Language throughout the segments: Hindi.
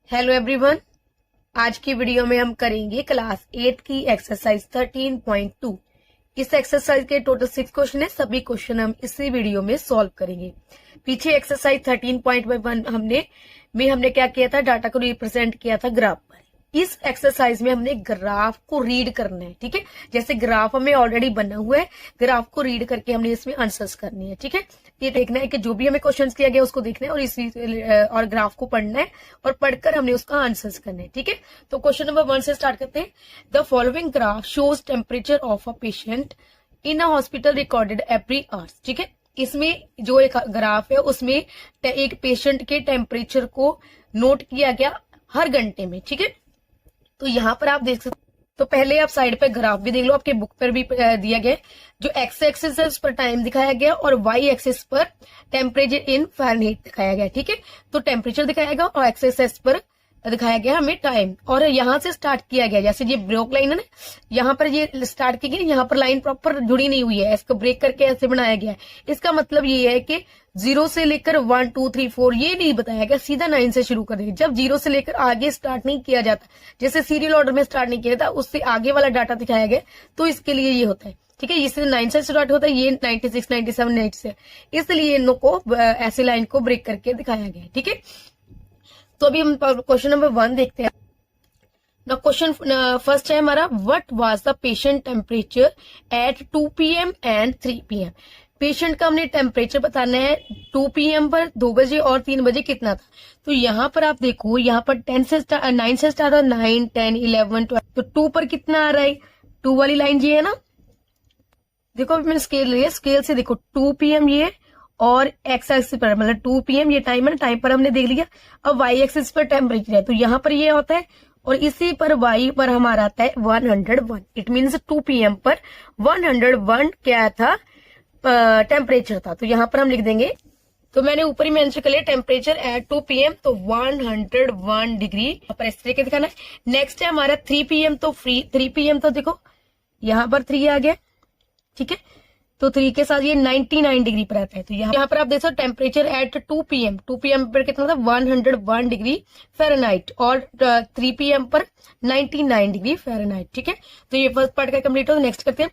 हेलो एवरीवन, आज की वीडियो में हम करेंगे क्लास 8 की एक्सरसाइज 13.2। इस एक्सरसाइज के टोटल 6 क्वेश्चन है। सभी क्वेश्चन हम इसी वीडियो में सॉल्व करेंगे। पीछे एक्सरसाइज 13.1 हमने क्या किया था, डाटा को रिप्रेजेंट किया था ग्राफ पर। इस एक्सरसाइज में हमने ग्राफ को रीड करना है, ठीक है। जैसे ग्राफ हमें ऑलरेडी बना हुआ है, ग्राफ को रीड करके हमने इसमें आंसर्स करनी है, ठीक है। ये देखना है कि जो भी हमें क्वेश्चंस किया गया उसको देखना है और ग्राफ को पढ़ना है और पढ़कर हमने उसका आंसर्स करना है, ठीक है। तो क्वेश्चन नंबर 1 से स्टार्ट करते हैं। The following graph shows temperature of a patient in a hospital recorded every hours, ठीक है। इसमें जो एक ग्राफ है उसमें एक पेशेंट के टेम्परेचर को नोट किया गया हर घंटे में, ठीक है। तो यहाँ पर आप देख सकते, तो पहले आप साइड पे ग्राफ भी देख लो, आपके बुक पर भी दिया गया। जो एक्स एक्सिस है उस पर टाइम दिखाया गया और वाई एक्सिस पर टेम्परेचर इन फ़ारेनहीट दिखाया गया, ठीक है। तो टेम्परेचर दिखाया गया और एक्स एक्सिस पर दिखाया गया हमें टाइम, और यहाँ से स्टार्ट किया गया। जैसे ये ब्रेक लाइन है ना, यहाँ पर ये स्टार्ट की गई, यहाँ पर लाइन प्रॉपर जुड़ी नहीं हुई है, इसको ब्रेक करके ऐसे बनाया गया है। इसका मतलब ये है कि 0 से लेकर 1 2 3 4 ये नहीं बताया गया, सीधा 9 से शुरू कर देंगे। जब 0 से लेकर आगे स्टार्ट नहीं किया जाता, जैसे सीरियल ऑर्डर में स्टार्ट नहीं किया जाता, उससे आगे वाला डाटा दिखाया गया, तो इसके लिए ये होता है, ठीक है। इससे 9 से स्टार्ट होता है, ये 96 97 8 से, इसलिए इन लोग को ऐसे लाइन को ब्रेक करके दिखाया गया, ठीक है। तो अभी हम क्वेश्चन नंबर 1 देखते हैं। ना क्वेश्चन फर्स्ट है हमारा, what was the patient temperature at 2 PM and 3 PM। Patient का हमने टेम्परेचर बताना है 2 PM पर, 2 बजे और 3 बजे कितना था। तो यहाँ पर आप देखो, यहाँ पर 9 से स्टार्ट हो, 9 10 11 12, तो 2 पर कितना आ रहा है, 2 वाली लाइन ये है ना। देखो अभी मैंने स्केल लिया, स्केल से देखो 2 PM ये और एक्स एक्सिस पर मतलब 2 PM ये टाइम है ना, टाइम पर हमने देख लिया। अब वाई एक्सिस पर टेम्परेचर है, तो यहाँ पर ये होता है और इसी पर वाई पर हमारा आता है 101। इट मीन्स 2 PM पर 101 क्या था, टेम्परेचर था। तो यहाँ पर हम लिख देंगे, तो मैंने ऊपर ही मेंशन कर लिया टेम्परेचर एट 2 PM, तो 101 डिग्री पर इस तरीके दिखाना है। नेक्स्ट है हमारा 3 PM, तो 3 PM तो देखो यहाँ पर 3 आ गया, ठीक है। तो 3 के साथ ये 99 डिग्री पर आता है। तो यहाँ पर आप देख सकते हो टेम्परेचर एट 2 PM पर कितना था, 101 डिग्री फ़ारेनहाइट, और 3 PM पर 99 डिग्री फ़ारेनहाइट, ठीक है। तो ये फर्स्ट पार्ट का कंप्लीट हो, नेक्स्ट करते हैं।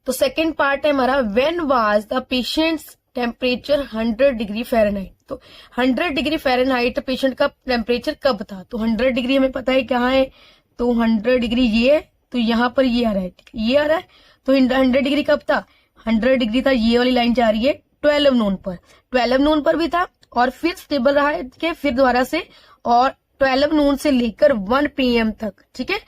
तो सेकेंड पार्ट है हमारा, when was the patients temperature 100 degree Fahrenheit. तो 100 डिग्री फ़ारेनहाइट पेशेंट का टेम्परेचर कब था। तो 100 डिग्री हमें पता है कहाँ है, तो 100 डिग्री ये है, तो यहाँ पर ये आ रहा है, ये आ रहा है। तो 100 डिग्री कब था, 100 डिग्री था, ये वाली लाइन जा रही है 12 नून पर, 12 नून पर भी था और फिर स्टेबल रहा है, ठीक है, फिर दोबारा से, और 12 नून से लेकर 1 PM तक, ठीक है,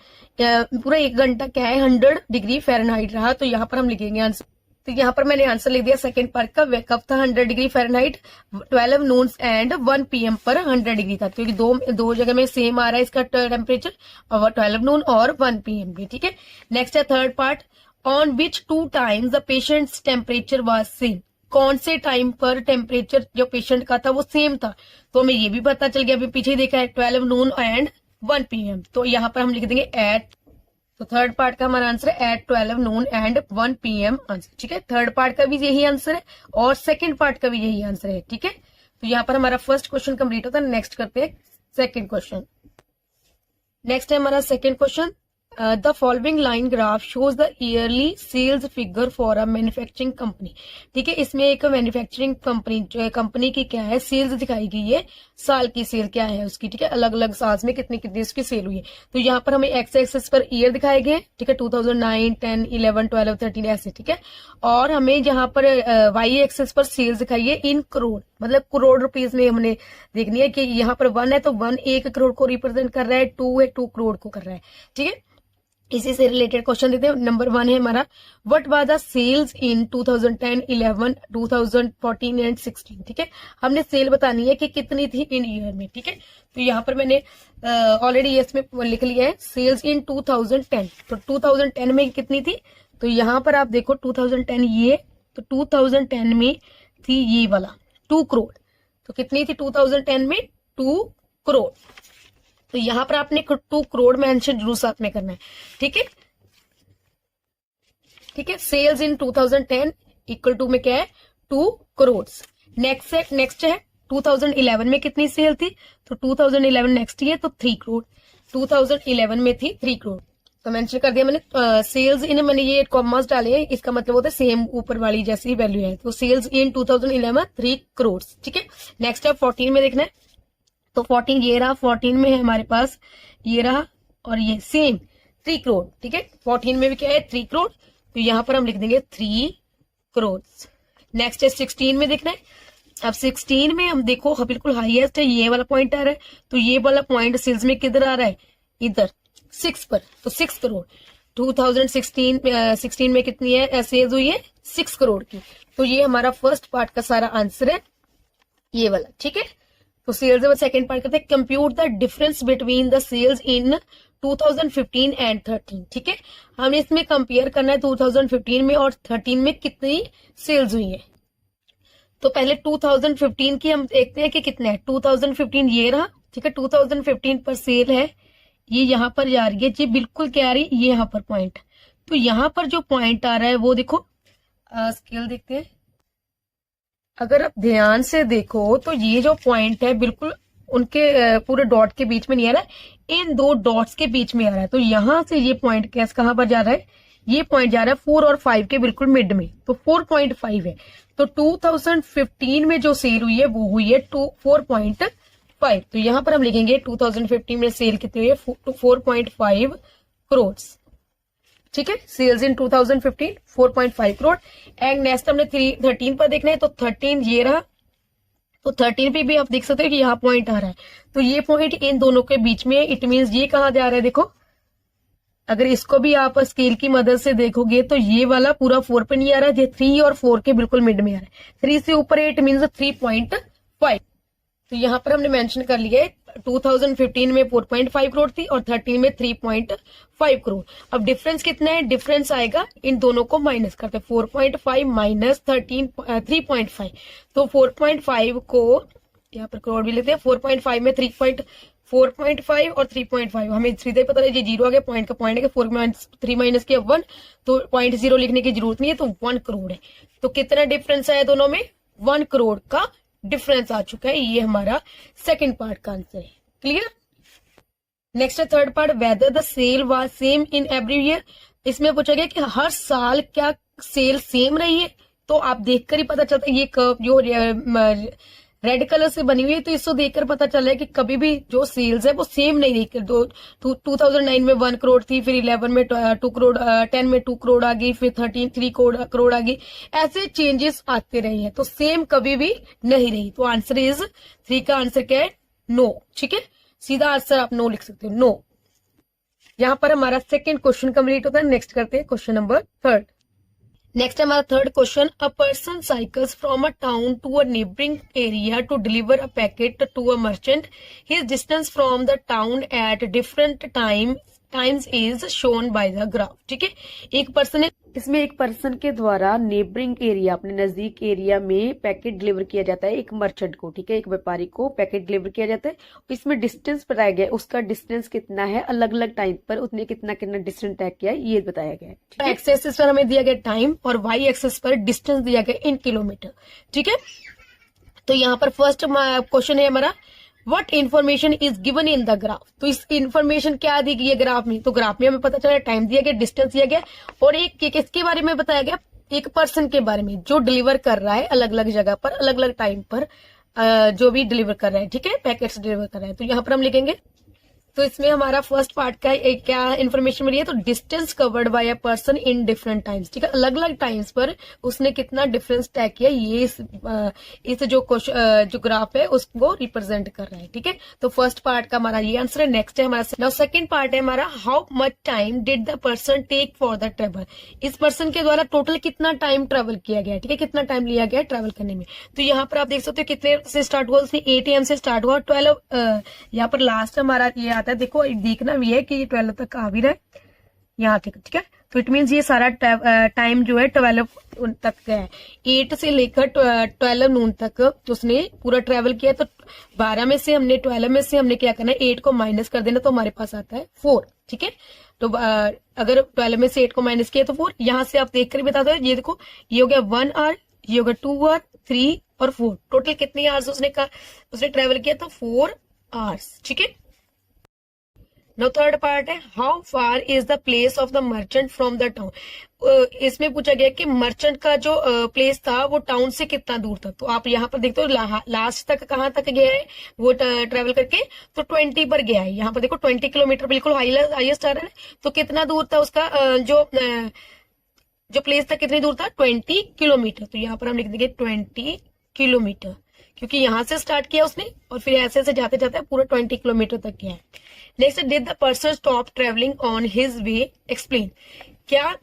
पूरा 1 घंटा क्या है 100 डिग्री फ़ारेनहाइट रहा। तो यहाँ पर हम लिखेंगे आंसर। तो यहाँ पर मैंने आंसर लिख दिया सेकंड पार्ट का, कब था 100 degree Fahrenheit, 12 noon and 1 PM पर 100 डिग्री था। क्योंकि दो जगह में सेम आ रहा है इसका टेम्परेचर, 12 नून और 1 PM भी, ठीक है। नेक्स्ट है third part, on which 2 times the patients temperature was same. कौन से टाइम पर टेम्परेचर जो पेशेंट का था वो सेम था। तो हमें ये भी पता चल गया, अभी पीछे देखा है 12 नून एंड 1 PM। तो यहाँ पर हम लिख देंगे एट, तो थर्ड पार्ट का हमारा आंसर है at 12 noon and 1 PM answer, ठीक है। थर्ड पार्ट का भी यही आंसर है और सेकेंड पार्ट का भी यही आंसर है, ठीक है। तो यहाँ पर हमारा फर्स्ट क्वेश्चन कंप्लीट होता है। नेक्स्ट करते हैं सेकेंड क्वेश्चन। नेक्स्ट है हमारा second question, the following line graph shows the yearly sales figure for a manufacturing company, ठीक है। इसमें एक मैन्युफैक्चरिंग कंपनी जो है, कंपनी की क्या है सेल्स दिखाई गई है, साल की सेल क्या है उसकी, ठीक है, अलग अलग साल में कितनी कितनी उसकी सेल हुई है। तो यहाँ पर हमें एक्स एक्सिस पर ईयर दिखाए गए, ठीक है, 2009 10 11 12 13 ऐसे, ठीक है। और हमें यहाँ पर वाई एक्सिस पर सेल्स दिखाई है इन करोड़, मतलब करोड़ रुपीज में हमने देखनी है कि यहाँ पर 1 है तो 1 1 करोड़ को रिप्रेजेंट कर रहा है, 2 है 2 करोड़ को कर रहा है, ठीक है। इसी से रिलेटेड क्वेश्चन देते हैं। नंबर 1 है हमारा, what was the sales in 2010 11 2014 and 16, ठीक है। हमने सेल बतानी है कि कितनी थी इन ईयर में, ठीक है। तो यहाँ पर मैंने ऑलरेडी इसमें लिख लिया है सेल्स इन 2010। तो 2010 में कितनी थी, तो यहाँ पर आप देखो 2010 ये, तो 2010 में थी ये वाला 2 करोड़। तो कितनी थी 2010 में, 2 करोड़। तो यहाँ पर आपने 2 करोड़ मेंशन जरूर साथ में करना है, ठीक है, ठीक है। सेल्स इन 2010 इक्वल टू में क्या है 2 करोड़। नेक्स्ट है 2011 में कितनी सेल थी, तो 2011 नेक्स्ट ईयर तो 3 करोड़, 2011 में थी 3 करोड़। तो मेंशन कर दिया मैंने सेल्स इन, मैंने ये कॉमर्स डाले हैं, इसका मतलब होता है सेम ऊपर वाली जैसी वैल्यू है। तो सेल्स इन 2011 3 करोड़, ठीक है। नेक्स्ट है 14 में देखना है, तो 14 ये रहा, 14 में है हमारे पास ये रहा और ये सेम 3 करोड़, ठीक है। 14 में भी क्या है 3 करोड़, तो यहां पर हम लिख देंगे 3 करोड़। नेक्स्ट है 16 में देखना है, अब 16 में हम देखो बिल्कुल हाईएस्ट है, ये वाला पॉइंट आ रहा है, तो ये वाला पॉइंट सेल्स में किधर आ रहा है, इधर 6 पर, तो 6 करोड़। 2016 में कितनी है सेल्स हुई है 6 करोड़ की। तो ये हमारा फर्स्ट पार्ट का सारा आंसर है ये वाला, ठीक है। तो सेल्स में सेकंड पार्ट करते हैं, compute the difference between the sales in 2015 and 13, ठीक है। हमने इसमें कंपेयर करना है 2015 में और 13 में कितनी सेल्स हुई है। तो पहले 2015 की हम देखते हैं कि कितना है, 2015 ये रहा, ठीक है। 2015 पर सेल है, ये यहां पर जा रही है जी, बिल्कुल क्या आ रही है, ये यहां पर पॉइंट, तो यहां पर जो पॉइंट आ रहा है वो देखो स्केल देखते हैं, अगर आप ध्यान से देखो तो ये जो पॉइंट है बिल्कुल उनके पूरे डॉट के बीच में नहीं आ रहा है, इन दो डॉट्स के बीच में आ रहा है। तो यहां से ये पॉइंट कैस कहां पर जा रहा है, ये पॉइंट जा रहा है 4 और 5 के बिल्कुल मिड में, तो 4.5 है। तो 2015 में जो सेल हुई है वो हुई है 4.5, तो यहां पर हम लिखेंगे 2015 में सेल कितनी हुई है 4.5 करोड़, ठीक है। Sales in 2015 4.5 crore. And next हमने 13 पर देखना है, तो 13 ये रहा, तो 13 पे भी आप देख सकते हो कि यहाँ पॉइंट आ रहा है, तो ये पॉइंट इन दोनों के बीच में है। इट मींस ये कहाँ जा रहा है, देखो अगर इसको भी आप स्केल की मदद से देखोगे तो ये वाला पूरा 4 पे नहीं आ रहा है, ये 3 और 4 के बिल्कुल मिड में आ रहा है, 3 से ऊपर है, इट मींस 3.5। तो यहाँ पर हमने मेंशन कर लिया है 2015 में 4.5 करोड़ थी और 13 में 3.5 करोड़। अब डिफरेंस कितना है, डिफरेंस आएगा इन दोनों को माइनस करते हैं, 4.5 माइनस 3.5, तो 4.5 को यहाँ पर करोड़ भी लेते हैं, 4.5 में 4.5 और 3.5 हमें सीधे पता है, ये जीरो आ गया, पॉइंट का पॉइंट है, 3 माइनस किया 1, तो 0.0 लिखने की जरूरत नहीं है, तो 1 करोड़ है। तो कितना डिफरेंस आया दोनों में, 1 करोड़ का डिफरेंस आ चुका है। ये हमारा सेकंड पार्ट का आंसर है, क्लियर। नेक्स्ट है third part, whether the sale was same in every year. इसमें पूछा गया कि हर साल क्या सेल सेम रही है, तो आप देखकर ही पता चलता है, ये कर्व जो रेड कलर से बनी हुई है, तो इसको देखकर पता चल रहा है कि कभी भी जो सेल्स है वो सेम नहीं रही। 2009 में 1 करोड़ थी, फिर 11 में 2 करोड़, 10 में 2 करोड़ आ गई, फिर 13 3 करोड़ आ गई, ऐसे चेंजेस आते रहे हैं, तो सेम कभी भी नहीं रही। तो आंसर इज 3 का आंसर क्या है, नो, ठीक है। सीधा आंसर आप नो लिख सकते हो, नो। यहां पर हमारा सेकेंड क्वेश्चन कंप्लीट होता है। नेक्स्ट करते हैं क्वेश्चन नंबर थर्ड। नेक्स्ट है हमारा third question, a person cycles from a town to a neighbouring area to deliver a packet to a merchant, his distance from the town at different times is shown by the graph, ठीक है। एक पर्सन है, इसमें एक पर्सन के द्वारा नेबरिंग एरिया, अपने नजदीक एरिया में पैकेट डिलीवर किया जाता है एक मर्चेंट को, ठीक है, एक व्यापारी को पैकेट डिलीवर किया जाता है। इसमें डिस्टेंस बताया गया है, उसका डिस्टेंस कितना है, अलग अलग टाइम पर उसने कितना कितना डिस्टेंस तय किया है, ये बताया गया है। एक्स एक्सिस पर हमें दिया गया टाइम और वाई एक्सिस पर डिस्टेंस दिया गया इन किलोमीटर, ठीक है। तो यहाँ पर फर्स्ट क्वेश्चन है हमारा, What information is given in the graph? तो इस इंफॉर्मेशन क्या दी गई है ग्राफ में, तो ग्राफ में हमें पता चला टाइम दिया गया, डिस्टेंस दिया गया, और एक किसके बारे में बताया गया, एक पर्सन के बारे में जो डिलीवर कर रहा है अलग अलग जगह पर अलग अलग टाइम पर, जो भी डिलीवर कर रहा है, ठीक है, पैकेट्स डिलीवर कर रहा है। तो यहाँ पर हम लिखेंगे, तो इसमें हमारा फर्स्ट पार्ट का क्या इन्फॉर्मेशन मिली है, तो distance covered by a person in different times, ठीक है, अलग अलग टाइम्स पर उसने कितना डिफरेंस तय किया, ये इस जो ग्राफ है उसको रिप्रेजेंट कर रहा है, ठीक है। तो फर्स्ट पार्ट का हमारा ये आंसर है। नेक्स्ट है हमारा नाउ सेकंड पार्ट है हमारा, how much time did the person take for the travel. इस पर्सन के द्वारा टोटल कितना टाइम ट्रेवल किया गया, ठीक है, कितना टाइम लिया गया ट्रेवल करने में। तो यहाँ पर आप देख सकते हो कितने से स्टार्ट हुआ, उसने 8 AM से स्टार्ट हुआ, 12 यहाँ पर लास्ट हमारा ये आता है, देखो देखना भी है कि ये 12 तक आ भी रहा है यहाँ तक, ठीक है। तो इट मीन्स ये सारा टाइम जो है 12 तक का है, 8 से लेकर 12 नून तक उसने पूरा ट्रेवल किया। तो 12 में से हमने 12 में से हमने क्या करना है, 8 को माइनस कर देना, तो हमारे पास आता है 4, ठीक है। तो अगर 12 में से 8 को माइनस किया तो 4, यहाँ से आप देख कर बता दो, ये देखो ये हो गया 1 आवर, ये होगा 2 और 3 और 4, टोटल कितने आवर्स उसने ट्रेवल किया, तो 4 आवर्स। ठीक है। नाउ थर्ड पार्ट है, how far is the place of the merchant from the town. इसमें पूछा गया कि मर्चेंट का जो प्लेस था वो टाउन से कितना दूर था। तो आप यहाँ पर देखते हो लास्ट तक कहाँ तक गया है वो ट्रेवल करके, तो 20 पर गया है। यहाँ पर देखो 20 किलोमीटर बिल्कुल हाईएस्ट आ रहा है। तो कितना दूर था उसका जो प्लेस था, कितनी दूर था, 20 किलोमीटर। तो यहाँ पर हम लिख देंगे 20 किलोमीटर, क्योंकि यहां से स्टार्ट किया उसने और फिर ऐसे ऐसे जाते जाते पूरा 20 किलोमीटर तक गया है। Next, did the person stop travelling on his way, explain. क्या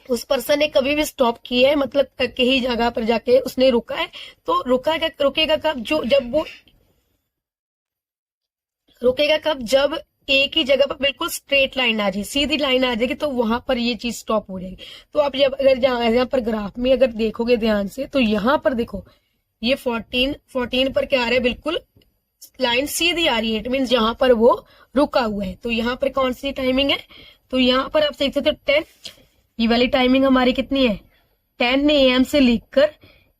उस पर्सन ने कभी भी स्टॉप किया है, मतलब कहीं जगह पर जाके उसने रुका है। तो रुकेगा कब, जब एक ही जगह पर बिल्कुल स्ट्रेट लाइन आ जाए, सीधी लाइन आ जाएगी, तो वहां पर ये चीज स्टॉप हो जाएगी। तो आप जब अगर यहाँ पर ग्राफ में अगर देखोगे ध्यान से, तो यहाँ पर देखो ये 14 पर क्या आ रहा है, बिल्कुल लाइन सीधी आ रही है। इट मीन जहां पर वो रुका हुआ है। तो यहाँ पर कौन सी टाइमिंग है, तो यहाँ पर आप देख सकते हो 10, ये वाली टाइमिंग हमारी कितनी है, 10 AM से लेकर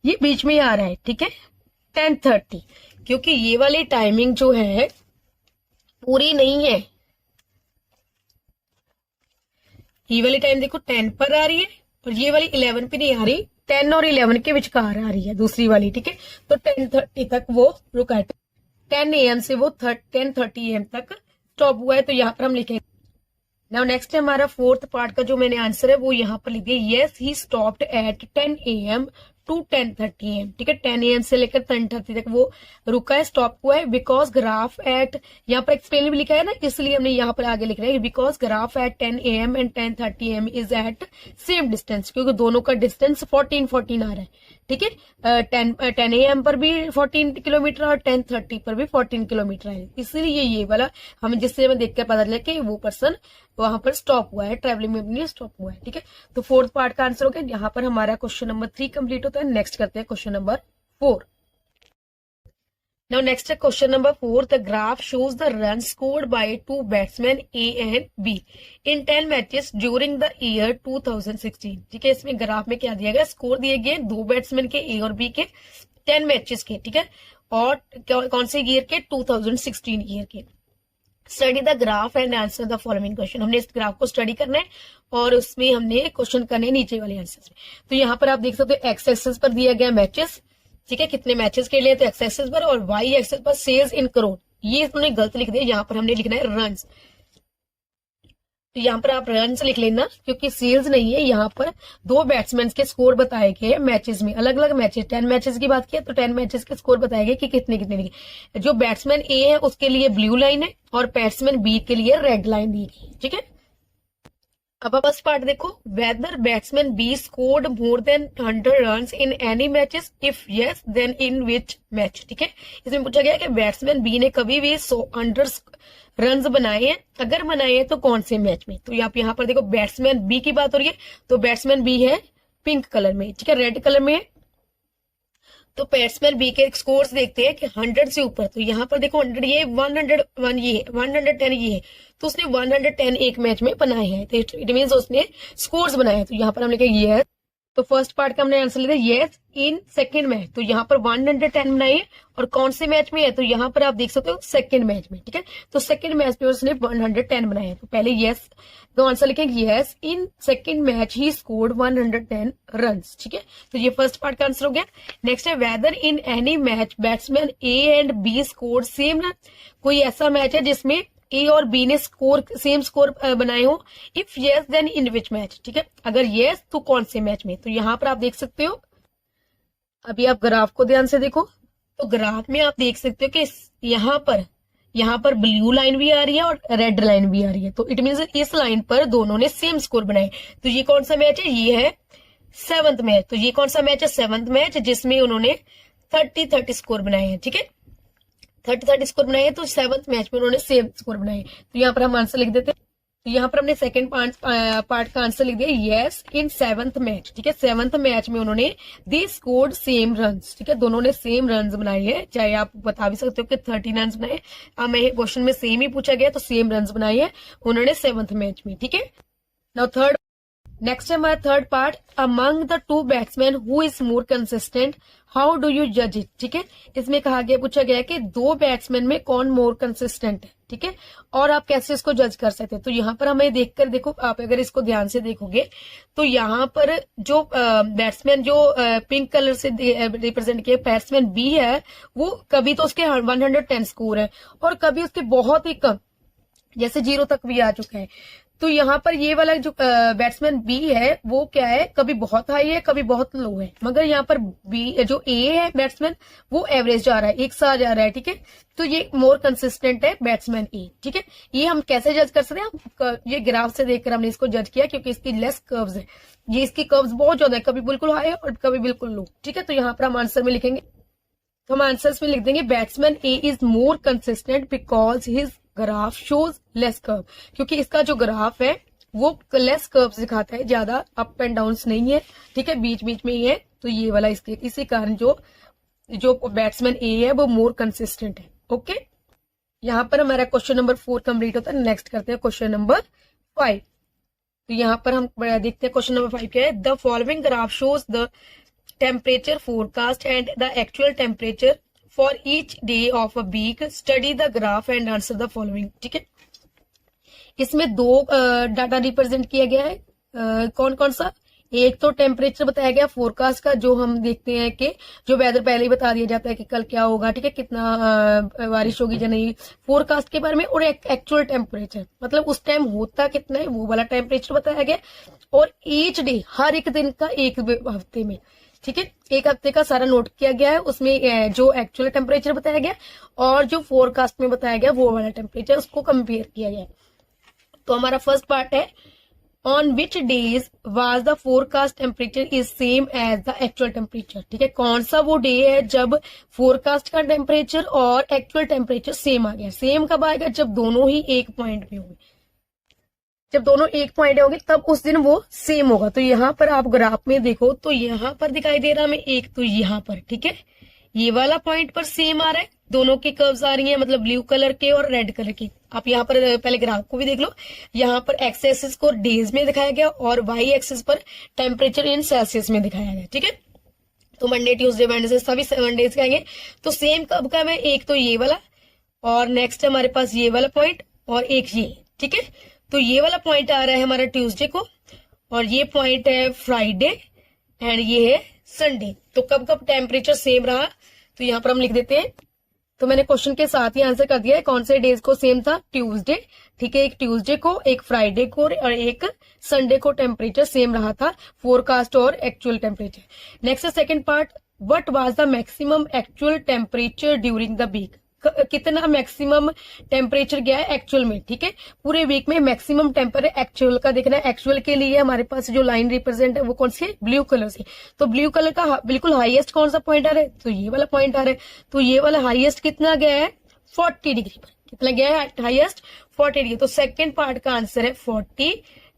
ये बीच में आ रहा है। ठीक है, 10:30, क्योंकि ये वाली टाइमिंग जो है पूरी नहीं है। ये वाली टाइम देखो 10 पर आ रही है और ये वाली 11 पे नहीं आ रही, 10 और 11 के विचकार आ रही है दूसरी वाली। ठीक है, तो 10:30 तक वो रुका है, 10 AM से वो 10:30 AM तक स्टॉप हुआ है। तो यहाँ पर हम लिखेंगे। नाउ नेक्स्ट है हमारा फोर्थ पार्ट का जो मैंने आंसर है वो यहाँ पर लिख दिया, yes he stopped at 10 AM to 10:30 AM। ठीक है, 10 AM से लेकर 10:30 तक वो रुका है, स्टॉप हुआ है। बिकॉज ग्राफ एट, यहाँ पर एक्सप्लेन भी लिखा है ना, इसलिए हमने यहाँ पर आगे लिख रहे हैं, because graph at 10 AM and 10:30 AM is at same distance, क्योंकि दोनों का डिस्टेंस 14 आ रहा है। ठीक है, 10 AM पर भी 14 किलोमीटर और 10:30 पर भी 14 किलोमीटर है, इसलिए ये वाला हमें जिससे हमें देख कर पता चला कि वो पर्सन वहां पर स्टॉप हुआ है, ट्रेवलिंग में भी स्टॉप हुआ है। ठीक है, तो फोर्थ पार्ट का आंसर हो गया। यहाँ पर हमारा क्वेश्चन नंबर 3 कंप्लीट होता है। नेक्स्ट करते हैं क्वेश्चन नंबर 4। Now next है question number 4, the graph shows the run scored by 2 batsman A and B in 10 matches during the year 2016। ठीक है, इसमें ग्राफ में क्या दिया गया, स्कोर दिए गए 2 बैट्समैन के A और B के 10 मैचेस के। ठीक है, और कौन से ईयर के, 2016 ईयर के। Study the graph and answer the following question. हमने इस ग्राफ को स्टडी करना है और उसमें हमने क्वेश्चन करने नीचे वाले आंसर में। तो यहाँ पर आप देख सकते हो एक्स एक्सिस पर दिया गया मैचेस। ठीक है, कितने मैचेस के लिए, तो एक्स एक्सिस पर, और वाई एक्सिस पर सेल्स इन करोड़। ये उन्होंने गलत लिख दिया, यहाँ पर हमने लिखना है रन्स। तो यहाँ पर आप रन्स लिख लेना, क्योंकि सेल्स नहीं है। यहाँ पर 2 बैट्समैन के स्कोर बताए गए मैचेस में, अलग अलग मैचेस, 10 मैचेस की बात किया तो 10 मैचेस के स्कोर बताए गए कि कितने कितने लिखे। जो बैट्समैन ए है उसके लिए ब्लू लाइन है और बैट्समैन बी के लिए रेड लाइन दी गई। ठीक है, अब फर्स्ट पार्ट देखो, whether batsman be scored more than 100 runs in any matches, if yes then in which match. ठीक है, इसमें पूछा गया कि बैट्समैन बी ने कभी भी 100 रन्स बनाए हैं, अगर बनाए हैं तो कौन से मैच में। तो आप यहाँ पर देखो बैट्समैन बी की बात हो रही है, तो बैट्समैन बी है पिंक कलर में। ठीक है, रेड कलर में है। तो बैट्समैन बी के स्कोर्स देखते हैं कि 100 से ऊपर। तो यहाँ पर देखो 100 ये, 101 ये है, 110 ये है, तो उसने 110 एक मैच में बनाए हैं। तो इट मीन्स उसने स्कोर्स बनाए हैं। तो यहाँ पर हमने कहा ये है, तो फर्स्ट पार्ट का हमने आंसर लिया यस इन सेकंड मैच। तो यहाँ पर 110 बनाए और कौन से मैच में है, तो यहाँ पर आप देख सकते हो सेकंड मैच में। ठीक है, तो सेकंड मैच में उसने 110 बनाए। तो पहले यस, तो आंसर लिखेंगे yes in second match he scored 110 runs. ठीक है, तो ये फर्स्ट पार्ट का आंसर हो गया। नेक्स्ट है whether in any match batsman A and B scored same run. कोई ऐसा मैच है जिसमें ए और बी ने सेम स्कोर बनाए हो, if yes then in which match. ठीक है, अगर यस तो कौन से मैच में। तो यहाँ पर आप देख सकते हो, अभी आप ग्राफ को ध्यान से देखो, तो ग्राफ में आप देख सकते हो कि यहाँ पर ब्लू लाइन भी आ रही है और रेड लाइन भी आ रही है। तो इट मीन इस लाइन पर दोनों ने सेम स्कोर बनाए। तो ये कौन सा मैच है, ये है 7th मैच। तो ये कौन सा मैच है, 7th मैच, जिसमें उन्होंने 30-30 स्कोर बनाए हैं। ठीक है, 30-30 स्कोर बनाए, तो 7th मैच में उन्होंने सेम स्कोर बनाए। तो यहाँ पर हम आंसर लिख देते हैं। तो यहाँ पर हमने सेकंड पार्ट का आंसर लिख दिया यस इन 7th मैच। ठीक है, 7th मैच में उन्होंने दे स्कोर्ड सेम रन्स। ठीक है, दोनों ने सेम रन्स बनाए हैं, चाहे आप बता भी सकते हो कि 30 रन्स बनाए। हमें क्वेश्चन में सेम ही पूछा गया, तो सेम रन्स बनाए हैं उन्होंने 7th मैच में। ठीक है, नाउ थर्ड नेक्स्ट है हमारा third part, among the two batsman who is more consistent, how do you जज इट। ठीक है, इसमें कहा गया, पूछा गया है कि दो बैट्समैन में कौन मोर कंसिस्टेंट है। ठीक है, और आप कैसे इसको जज कर सकते हैं। तो यहाँ पर हमें देखकर देखो, आप अगर इसको ध्यान से देखोगे तो यहाँ पर जो बैट्समैन जो पिंक कलर से रिप्रेजेंट किया बैट्समैन बी है, वो कभी तो उसके 110 स्कोर है और कभी उसके बहुत ही कम, जैसे 0 तक भी आ चुका है। तो यहाँ पर ये वाला जो बैट्समैन बी है वो क्या है, कभी बहुत हाई है कभी बहुत लो है, मगर यहाँ पर बी जो ए है बैट्समैन वो एवरेज जा रहा है, एक सा जा रहा है। ठीक है, तो ये मोर कंसिस्टेंट है बैट्समैन ए। ठीक है, ये हम कैसे जज कर सकते हैं, ये ग्राफ से देखकर हमने इसको जज किया, क्योंकि इसकी लेस कर्व्स है, ये इसकी कर्व्स बहुत ज्यादा है, कभी बिल्कुल हाई है और कभी बिल्कुल लो। ठीक है, तो यहाँ पर हम आंसर में लिखेंगे, तो हम आंसर्स में लिख देंगे batsman A is more consistent because his graph shows less curve, क्योंकि इसका जो ग्राफ है वो लेस कर्व दिखाता है, ज्यादा अप एंड डाउन नहीं है। ठीक है, बीच बीच में ही है, तो ये वाला इसके इसी कारण जो बैट्समैन ए है वो मोर कंसिस्टेंट है। ओके, यहाँ पर हमारा क्वेश्चन नंबर 4 कंप्लीट होता है। नेक्स्ट करते हैं क्वेश्चन नंबर 5। तो यहाँ पर हम देखते हैं क्वेश्चन नंबर 5 क्या है, the following graph shows the temperature forecast and the actual temperature for each day of a week, study the graph and answer the following. ठीक है, इसमें दो डाटा रिप्रेजेंट किया गया है, कौन कौन सा, एक तो टेम्परेचर बताया गया फोरकास्ट का, जो हम देखते हैं कि जो वेदर पहले ही बता दिया जाता है कि कल क्या होगा। ठीक है, कितना बारिश होगी या नहीं, फोरकास्ट के बारे में, और एक एक्चुअल टेम्परेचर मतलब उस टाइम होता कितना है वो वाला टेम्परेचर बताया गया, और ईच डे हर एक दिन का एक हफ्ते में। ठीक है, एक हफ्ते का सारा नोट किया गया है, उसमें जो एक्चुअल टेम्परेचर बताया गया और जो फोरकास्ट में बताया गया वो वाला टेम्परेचर, उसको कंपेयर किया गया। तो हमारा फर्स्ट पार्ट है, on which days was the forecast temperature is same as the actual temperature. ठीक है, कौन सा वो डे है जब फोरकास्ट का टेम्परेचर और एक्चुअल टेम्परेचर सेम आ गया। सेम कब आएगा, जब दोनों ही एक पॉइंट पे होंगे, जब दोनों एक पॉइंट होंगे तब उस दिन वो सेम होगा। तो यहाँ पर आप ग्राफ में देखो तो यहाँ पर दिखाई दे रहा है हमें एक, तो यहाँ पर ठीक है ये वाला पॉइंट पर सेम आ रहा है, दोनों की कर्व्स आ रही हैं, मतलब ब्लू कलर के और रेड कलर की। आप यहाँ पर पहले ग्राफ को भी देख लो, यहाँ पर एक्स एक्सिस को डेज में दिखाया गया और वाई एक्सिस पर टेम्परेचर इन सेल्सियस में दिखाया गया। ठीक है, तो मंडे ट्यूसडे वेडनेसडे सभी 7 डेज कहेंगे। तो सेम कब का है, एक तो ये वाला और नेक्स्ट हमारे पास ये वाला पॉइंट और एक ये। ठीक है, तो ये वाला पॉइंट आ रहा है हमारा ट्यूसडे को और ये पॉइंट है फ्राइडे एंड ये है संडे। तो कब कब टेम्परेचर सेम रहा, तो यहाँ पर हम लिख देते हैं। तो मैंने क्वेश्चन के साथ ही आंसर कर दिया है, कौन से डेज को सेम था, ट्यूसडे। ठीक है, एक ट्यूसडे को, एक फ्राइडे को और एक संडे को टेम्परेचर सेम रहा था, फोरकास्ट और actual temperature. Next second part, what was the maximum actual temperature during the week. कितना मैक्सिमम टेम्परेचर गया है एक्चुअल में। ठीक है, पूरे वीक में मैक्सिमम टेम्परेचर एक्चुअल का देखना है। एक्चुअल के लिए हमारे पास जो लाइन रिप्रेजेंट है वो कौन सी है, ब्लू कलर से। तो ब्लू कलर का बिल्कुल हाईएस्ट कौन सा पॉइंट आ रहा है, तो ये वाला पॉइंट आ रहा है। तो ये वाला हाईएस्ट कितना गया है, 40 डिग्री पर। कितना गया है हाईएस्ट, 40 डिग्री। तो सेकेंड पार्ट का आंसर है 40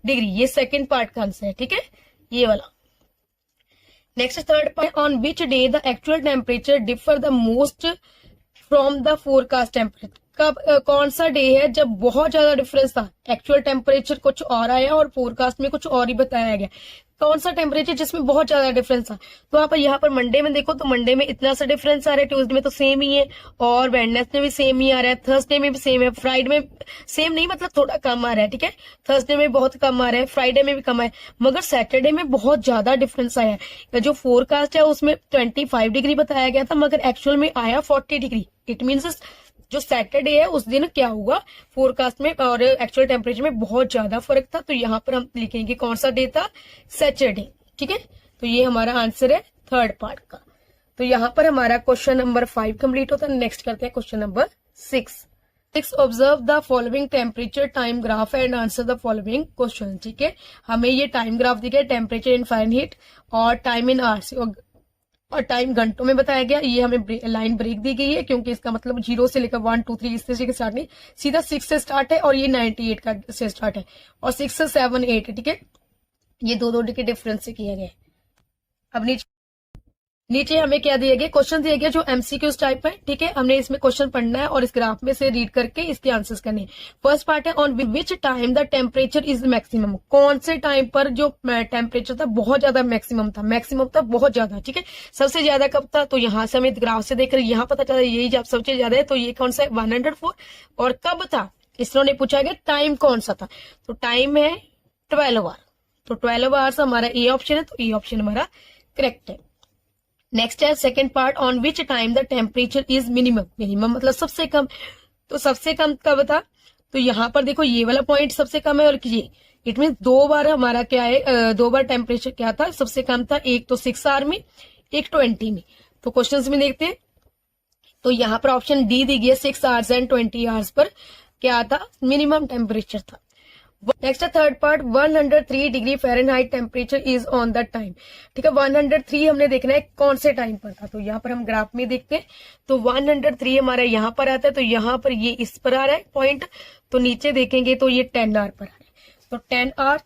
डिग्री, ये सेकेंड पार्ट का आंसर है। ठीक है, ये वाला। Next third part, on which day the actual temperature differ the most from the forecast temperature. कब कौन सा डे है जब बहुत ज्यादा डिफरेंस था, एक्चुअल टेम्परेचर कुछ और आया और फोरकास्ट में कुछ और ही बताया गया। कौन सा टेम्परेचर जिसमें बहुत ज्यादा डिफरेंस था, तो आप यहाँ पर मंडे में देखो तो मंडे में इतना सा डिफरेंस आ रहा है, ट्यूसडे में तो सेम ही है और वेडनेसडे में सेम ही आ रहा है, थर्सडे में भी सेम है, फ्राइडे में सेम नहीं मतलब थोड़ा कम आ रहा है। ठीक है, थर्सडे में बहुत कम आ रहा है, फ्राइडे में भी कम है, मगर सैटरडे में बहुत ज्यादा डिफरेंस आया है। जो फोरकास्ट है उसमें 25 डिग्री बताया गया था मगर एक्चुअल में आया 40 डिग्री। इट मीन्स जो सैटरडे है उस दिन क्या हुआ, फोरकास्ट में और एक्चुअल टेम्परेचर में बहुत ज्यादा फर्क था। तो यहाँ पर हम लिखेंगे कौन सा डे था, सैटरडे। ठीक है, तो ये हमारा आंसर है थर्ड पार्ट का। तो यहाँ पर हमारा क्वेश्चन नंबर 5 कंप्लीट होता है। नेक्स्ट करते हैं question number 6। Observe the following temperature time graph and answer the following question. ठीक है, हमें ये टाइम ग्राफ दिया है, टेम्परेचर इन फारेनहीट और टाइम इन आवर्स और टाइम घंटों में बताया गया। ये हमें लाइन ब्रेक दी गई है क्योंकि इसका मतलब 0 से लेकर 1 2 3 इस तरह से स्टार्ट नहीं, सीधा 6 से स्टार्ट है और ये 98 का से स्टार्ट है और 6 से 7 8। ठीक है, ये दो के डिफरेंस से किया गया है। अब नीचे नीचे हमें क्या दिया गया, क्वेश्चन दिया गया जो एमसीक्यूज टाइप है, ठीक है। हमने इसमें क्वेश्चन पढ़ना है और इस ग्राफ में से रीड करके इसके आंसर्स करने। फर्स्ट पार्ट है on which time the temperature is maximum, कौन से टाइम पर जो टेम्परेचर था बहुत ज्यादा मैक्सिमम था बहुत ज्यादा, ठीक है। सबसे ज्यादा कब था, तो यहां से हमें ग्राफ से देख रहे यहाँ पता चला यही जब सबसे ज्यादा है, तो ये कौन सा है 104। और कब था, इसरो ने पूछा गया टाइम कौन सा था, तो टाइम है 12 आवर, तो 12 आवर्स हमारा ए ऑप्शन है, तो ए ऑप्शन हमारा करेक्ट है। नेक्स्ट है second part on which time the temperature is minimum, minimum मतलब सबसे कम, तो सबसे कम कब था, तो यहाँ पर देखो ये वाला पॉइंट सबसे कम है और ये इट मीन 2 बार हमारा क्या है, 2 बार टेम्परेचर क्या था सबसे कम था, एक तो 6 आवर में, एक 20 में। तो क्वेश्चंस में देखते हैं, तो यहाँ पर ऑप्शन डी दी गई है 6 आवर्स एंड 20 आवर्स पर क्या था, मिनिमम टेम्परेचर था। नेक्स्ट है third part 103 degree Fahrenheit temperature is on the time, ठीक है। 103 हमने देखना है कौन से टाइम पर था, तो यहाँ पर हम ग्राफ में देखते हैं, तो 103 हमारा यहाँ पर आता है, तो यहाँ पर ये इस पर आ रहा है पॉइंट, तो नीचे देखेंगे तो ये 10 आवर पर आ रहा है, तो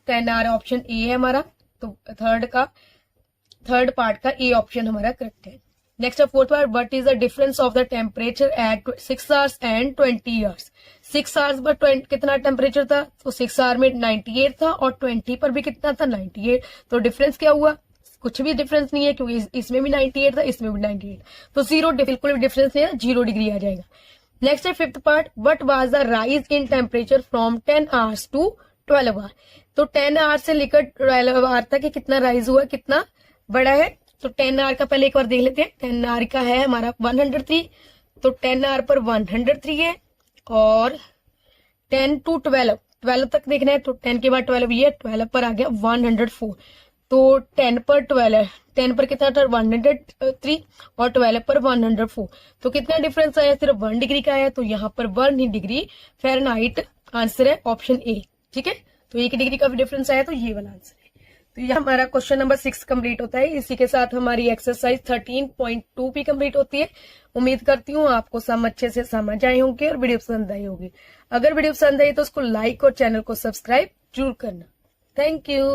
10 आवर ऑप्शन ए है हमारा, तो थर्ड पार्ट का ए ऑप्शन हमारा करेक्ट है। Next fourth part what is the difference of the temperature at 6 hours and 20 hours, 6 hours per कितना टेम्परेचर था, तो 6 आवर में 98 था और 20 पर भी कितना था 98, तो डिफरेंस क्या हुआ, कुछ भी डिफरेंस नहीं है क्योंकि इसमें भी 98 था इसमें भी 98, तो जीरो, बिल्कुल भी डिफरेंस नहीं है, 0 डिग्री आ जाएगा। नेक्स्ट है fifth part what was the rise in temperature from 10 hours to 12 hour, तो 10 आवर से लेकर 12 आवर तक कितना राइज हुआ, कितना बड़ा है, तो 10 आवर का पहले एक बार देख लेते हैं। 10 आवर का है हमारा 103, तो 10 आवर पर 103 है, और 10 टू 12 तक देखना है, तो 10 के बाद 12 ये 12 पर आ गया 104, तो 10 पर 12, 10 पर कितना था 103 और 12 पर 104, तो कितना डिफरेंस आया, सिर्फ 1 डिग्री का आया, तो यहाँ पर 1 डिग्री फ़ारेनहाइट आंसर है ऑप्शन ए, ठीक है। तो 1 डिग्री का भी डिफरेंस आया, तो ये वाला आंसर है। तो यह हमारा क्वेश्चन नंबर 6 कंप्लीट होता है। इसी के साथ हमारी एक्सरसाइज 13.2 भी कंप्लीट होती है। उम्मीद करती हूँ आपको सम अच्छे से समझ आए होंगे और वीडियो पसंद आई होगी। अगर वीडियो पसंद आई तो उसको लाइक और चैनल को सब्सक्राइब जरूर करना। Thank you.